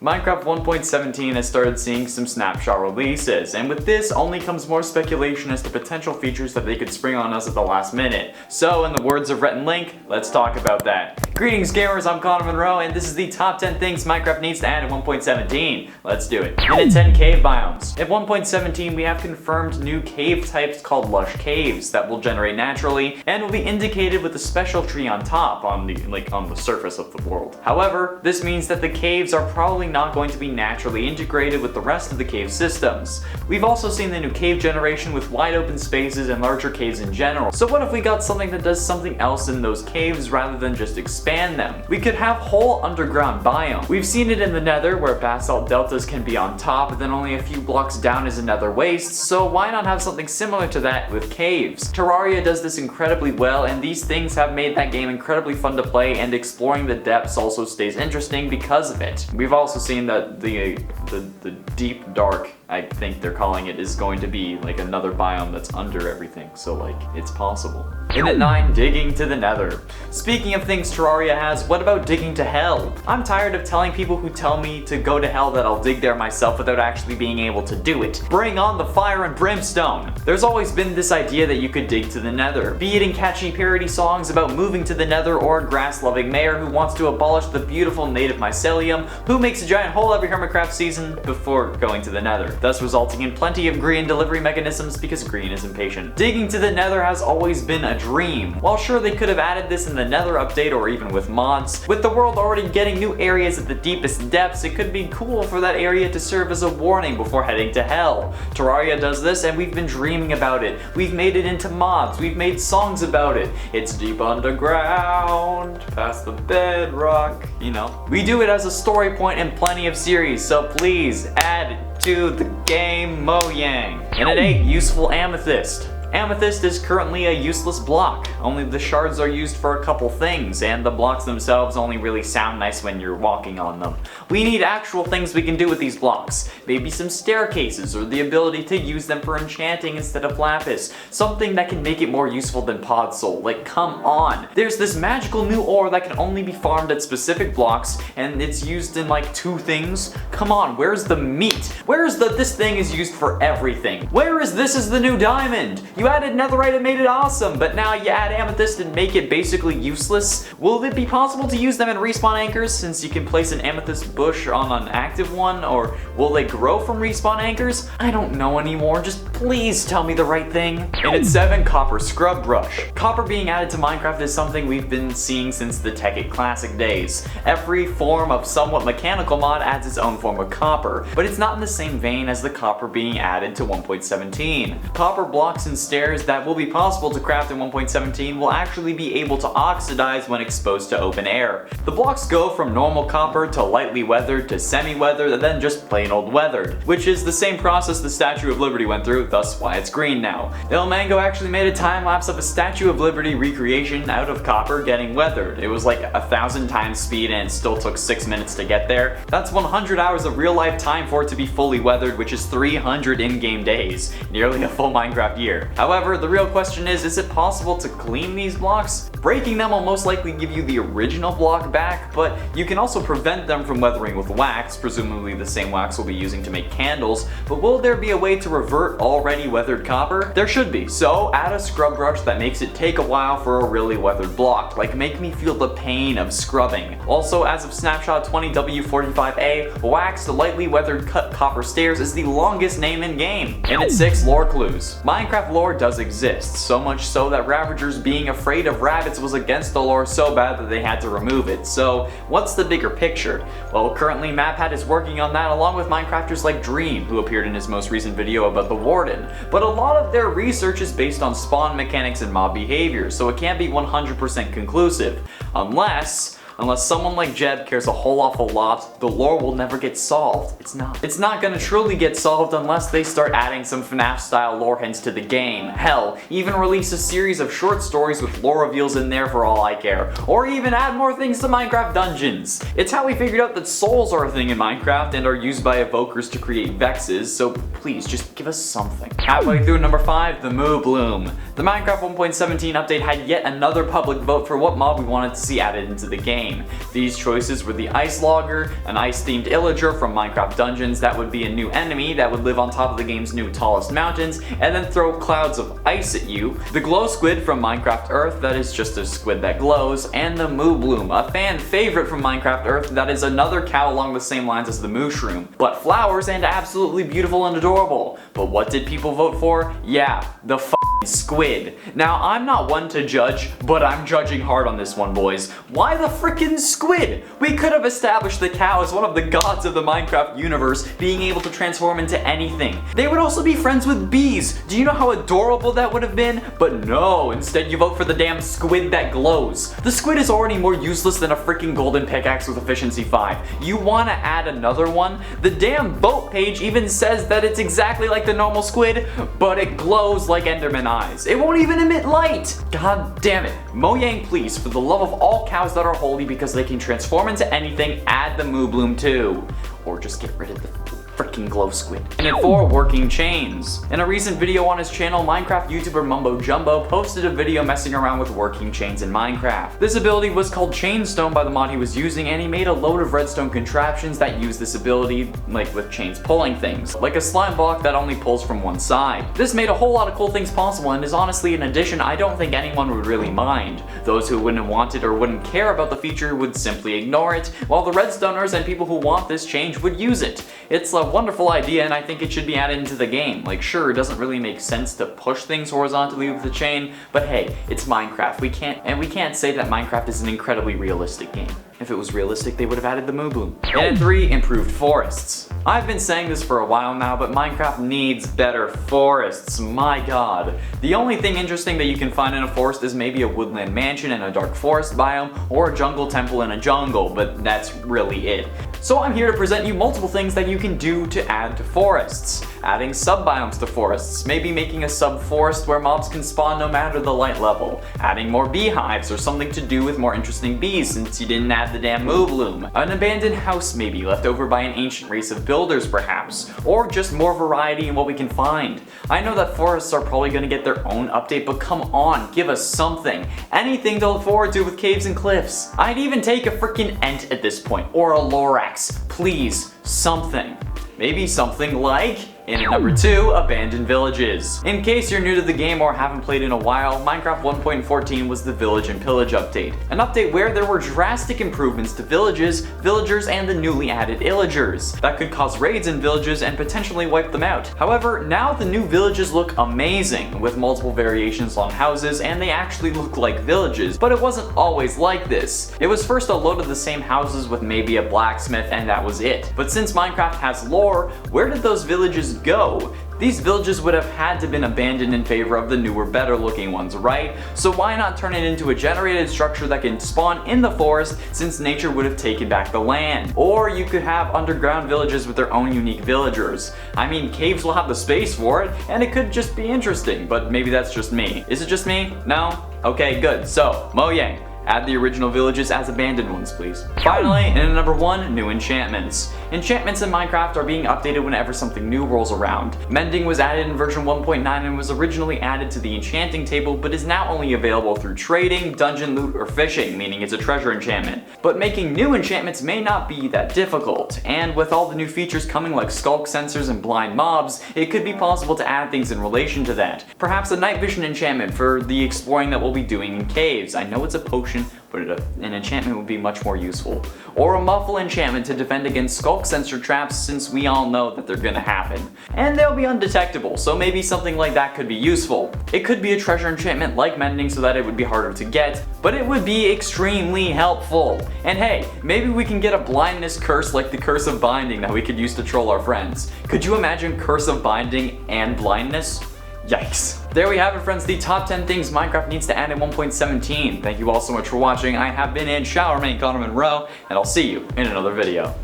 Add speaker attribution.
Speaker 1: Minecraft 1.17 has started seeing some snapshot releases, and with this only comes more speculation as to potential features that they could spring on us at the last minute. So in the words of Rhett and Link, let's talk about that. Greetings gamers, I'm Connor Monroe, and this is the top 10 things Minecraft needs to add in 1.17. Let's do it. Minute 10 cave biomes. In 1.17 we have confirmed new cave types called lush caves that will generate naturally and will be indicated with a special tree on top on the surface of the world. However, this means that the caves are probably not going to be naturally integrated with the rest of the cave systems. We've also seen the new cave generation with wide open spaces and larger caves in general. So what if we got something that does something else in those caves rather than just expand them? We could have whole underground biomes. We've seen it in the Nether where basalt deltas can be on top and then only a few blocks down is a nether waste, so why not have something similar to that with caves? Terraria does this incredibly well, and these things have made that game incredibly fun to play, and exploring the depths also stays interesting because of it. We've also seen that the deep dark, I think they're calling it, is going to be like another biome that's under everything, so like it's possible. Minute 9, digging to the Nether. Speaking of things Terraria has, what about digging to hell? I'm tired of telling people who tell me to go to hell that I'll dig there myself without actually being able to do it. Bring on the fire and brimstone! There's always been this idea that you could dig to the Nether, be it in catchy parody songs about moving to the Nether or a grass-loving mayor who wants to abolish the beautiful native mycelium, who makes a giant hole every Hermitcraft season before going to the Nether, thus resulting in plenty of green delivery mechanisms because green is impatient. Digging to the Nether has always been a dream. While sure they could have added this in the Nether update or even with mods, with the world already getting new areas at the deepest depths, it could be cool for that area to serve as a warning before heading to hell. Terraria does this and we've been dreaming about it. We've made it into mods, we've made songs about it. It's deep underground, past the bedrock, you know. We do it as a story point in plenty of series, so please add it to the game, Mojang. Minute 8, useful amethyst. Amethyst is currently a useless block. Only the shards are used for a couple things, and the blocks themselves only really sound nice when you're walking on them. We need actual things we can do with these blocks. Maybe some staircases, or the ability to use them for enchanting instead of lapis. Something that can make it more useful than pod soul. Like, come on. There's this magical new ore that can only be farmed at specific blocks, and it's used in like 2 things. Come on, where's the meat? Where's the this thing is used for everything? Where is this is the new diamond? You added netherite and made it awesome, but now you add amethyst and make it basically useless? Will it be possible to use them in respawn anchors since you can place an amethyst bush on an active one, or will they grow from respawn anchors? I don't know anymore, just please tell me the right thing. Minute 7, copper scrub brush. Copper being added to Minecraft is something we've been seeing since the Tekkit Classic days. Every form of somewhat mechanical mod adds its own form of copper, but it's not in the same vein as the copper being added to 1.17. Copper blocks and stairs that will be possible to craft in 1.17 will actually be able to oxidize when exposed to open air. The blocks go from normal copper to lightly weathered to semi-weathered and then just plain old weathered, which is the same process the Statue of Liberty went through, thus why it's green now. Il Mango actually made a time lapse of a Statue of Liberty recreation out of copper getting weathered. It was like 1,000 times speed and it still took 6 minutes to get there. That's 100 hours of real life time for it to be fully weathered, which is 300 in-game days, nearly a full Minecraft year. However, the real question is it possible to clean these blocks? Breaking them will most likely give you the original block back, but you can also prevent them from weathering with wax, presumably the same wax we'll be using to make candles, but will there be a way to revert already weathered copper? There should be, so add a scrub brush that makes it take a while for a really weathered block, like make me feel the pain of scrubbing. Also, as of snapshot 20W45A, waxed lightly weathered cut copper stairs is the longest name in game. Minute 6, lore clues. Minecraft lore does exist, so much so that Ravagers being afraid of rabbits was against the lore so bad that they had to remove it. So what's the bigger picture? Well, currently MapHat is working on that along with Minecrafters like Dream, who appeared in his most recent video about the Warden. But a lot of their research is based on spawn mechanics and mob behavior, so it can't be 100% conclusive. Unless someone like Jeb cares a whole awful lot, the lore will never get solved. It's not gonna truly get solved unless they start adding some FNAF style lore hints to the game. Hell, even release a series of short stories with lore reveals in there for all I care. Or even add more things to Minecraft dungeons. It's how we figured out that souls are a thing in Minecraft and are used by evokers to create vexes, so please just give us something. Halfway through number 5, the Moo Bloom. The Minecraft 1.17 update had yet another public vote for what mob we wanted to see added into the game. game. These choices were the Ice Logger, an ice-themed illager from Minecraft Dungeons that would be a new enemy that would live on top of the game's new tallest mountains and then throw clouds of ice at you, the Glow Squid from Minecraft Earth that is just a squid that glows, and the Moo Bloom, a fan favorite from Minecraft Earth that is another cow along the same lines as the Mushroom, but flowers and absolutely beautiful and adorable. But what did people vote for? Yeah, the squid. Now, I'm not one to judge, but I'm judging hard on this one, boys. Why the frickin' squid? We could have established the cow as one of the gods of the Minecraft universe, being able to transform into anything. They would also be friends with bees. Do you know how adorable that would have been? But no, instead you vote for the damn squid that glows. The squid is already more useless than a freaking golden pickaxe with efficiency 5. You wanna add another one? The damn vote page even says that it's exactly like the normal squid, but it glows like Enderman eyes. It won't even emit light. God damn it. Mojang, please, for the love of all cows that are holy because they can transform into anything, add the Moo Bloom too. Or just get rid of the freaking glow squid. And then 4 working chains. In a recent video on his channel, Minecraft YouTuber Mumbo Jumbo posted a video messing around with working chains in Minecraft. This ability was called Chainstone by the mod he was using, and he made a load of redstone contraptions that use this ability, like with chains pulling things, like a slime block that only pulls from one side. This made a whole lot of cool things possible and is honestly an addition I don't think anyone would really mind. Those who wouldn't want it or wouldn't care about the feature would simply ignore it, while the redstoners and people who want this change would use it. It's a wonderful idea and I think it should be added into the game. Like, sure, it doesn't really make sense to push things horizontally with the chain, but hey, it's Minecraft. We can't say that Minecraft is an incredibly realistic game. If it was realistic, they would have added the Moo Bloom. And at 3, improved forests. I've been saying this for a while now, but Minecraft needs better forests, my god. The only thing interesting that you can find in a forest is maybe a woodland mansion in a dark forest biome, or a jungle temple in a jungle, but that's really it. So I'm here to present you multiple things that you can do to add to forests. Adding sub-biomes to forests, maybe making a sub-forest where mobs can spawn no matter the light level. Adding more beehives or something to do with more interesting bees since you didn't add the damn Moo Bloom. An abandoned house maybe, left over by an ancient race of builders perhaps. Or just more variety in what we can find. I know that forests are probably gonna get their own update, but come on, give us something. Anything to look forward to with caves and cliffs. I'd even take a freaking Ent at this point, or a Lorax. Please, something. Maybe something like, and at number 2, abandoned villages. In case you're new to the game or haven't played in a while, Minecraft 1.14 was the Village and Pillage update. An update where there were drastic improvements to villages, villagers, and the newly added illagers that could cause raids in villages and potentially wipe them out. However, now the new villages look amazing, with multiple variations on houses, and they actually look like villages, but it wasn't always like this. It was first a load of the same houses with maybe a blacksmith, and that was it. But since Minecraft has lore, where did those villages go? These villages would have had to been abandoned in favor of the newer, better looking ones, right? So why not turn it into a generated structure that can spawn in the forest since nature would have taken back the land? Or you could have underground villages with their own unique villagers. I mean, caves will have the space for it, and it could just be interesting, but maybe that's just me. Is it just me? No? Okay, good. So, Mojang, add the original villages as abandoned ones, please. Finally, and at number 1, new enchantments. Enchantments in Minecraft are being updated whenever something new rolls around. Mending was added in version 1.9 and was originally added to the enchanting table, but is now only available through trading, dungeon loot, or fishing, meaning it's a treasure enchantment. But making new enchantments may not be that difficult, and with all the new features coming like skulk sensors and blind mobs, it could be possible to add things in relation to that. Perhaps a night vision enchantment for the exploring that we'll be doing in caves. I know it's a potion, but an enchantment would be much more useful. Or a muffle enchantment to defend against skulk sensor traps, since we all know that they're gonna happen. And they'll be undetectable, so maybe something like that could be useful. It could be a treasure enchantment like mending so that it would be harder to get, but it would be extremely helpful. And hey, maybe we can get a blindness curse like the Curse of Binding that we could use to troll our friends. Could you imagine Curse of Binding and blindness? Yikes. There we have it, friends, the top 10 things Minecraft needs to add in 1.17. Thank you all so much for watching. I have been in Showerman Connor Monroe, and I'll see you in another video.